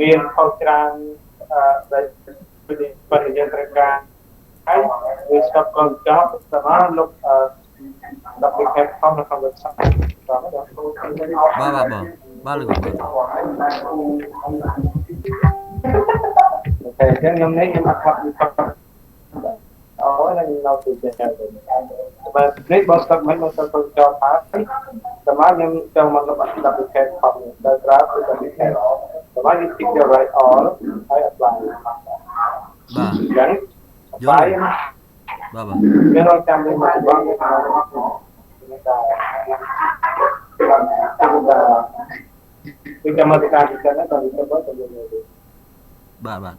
មានខុសច្រើនដែលបរិយាកាសហើយវាស្កប់កងចប់តាមលោកដល់ពីខេត្តផងនៅក្នុងវិស័យបាទបាទបងបាទលោកបាទតែចឹងខ្ញុំនេះខ្ញុំអត់ខាត់អូនឹងនៅទីចឹងបាទនេះបងស្កប់មិនមកស្កប់ចប់ហើយតាមខ្ញុំចង់មកដល់ពីខេត្តផងដល់ក្រៅគឺដល់ពីខេត្តតាមនេះ tick the right all ហើយ apply បាទចឹង បាទបាទយើងរកចាំវិញមកបងយើងតាមពីកម្មវិធីការពិចារណាដល់ទៅបងទៅយើងបាទបាទ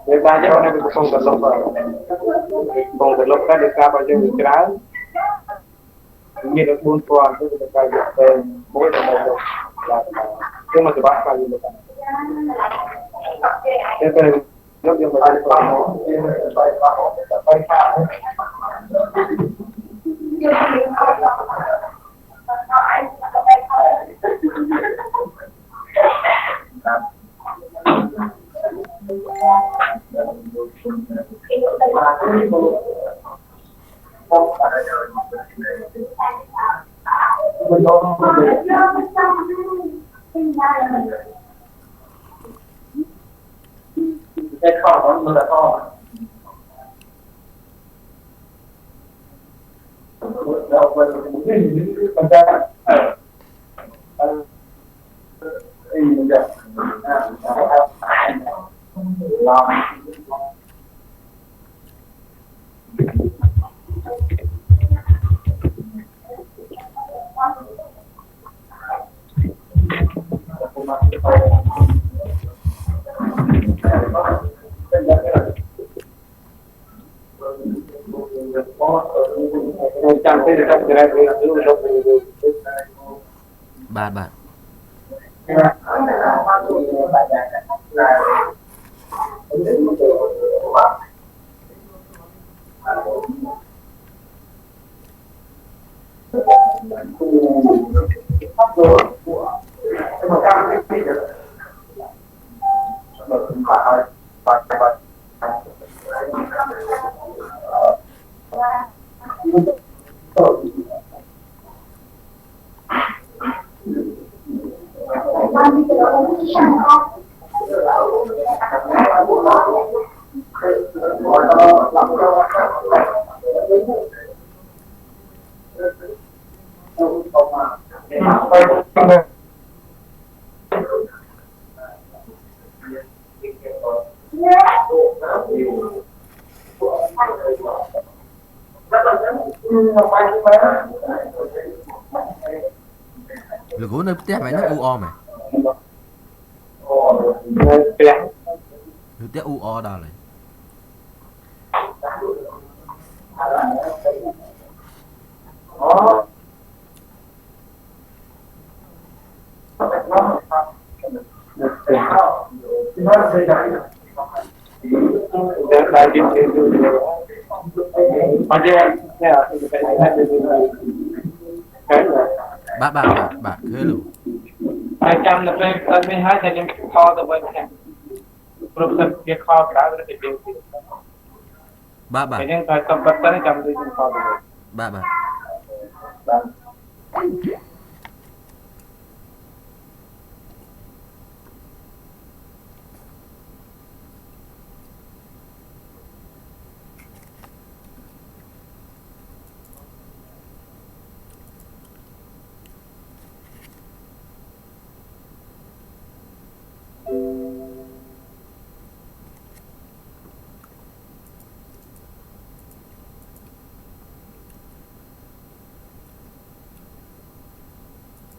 វាបានយកនៅក្នុងកំឡុងបងកំឡុងការដោយការរបស់យើងវាច្រើនមាន4ព្រមទៅទៅការយកទៅមួយទៅមកគឺមកច្បាស់ការយកទៅទៅយកយកមកទៅទៅcái kho đó là kho đâu mà mình ra mình raបាទបាទលោកគ្រូនៅផ្ទះមែនហ្នឹងអ៊ូអមហ៎នៅផ្ទះនៅផ្ទះអ៊ូអដល់ហើយដែលយើងទៅមកជានេះអត់ទៅតែបាទបាទបាទឃើញលោកហើយចាំនៅពេលនេះហើយតែខ្ញុំខលទៅវិញហ្នឹងព្រោះសិនជាខលក្រៅឬទៅយើងទៀតបាទបាទអញ្ចឹងតែកំប៉ុតទៅចាំទៅខ្ញុំខលទៅវិញបាទបាទបាទ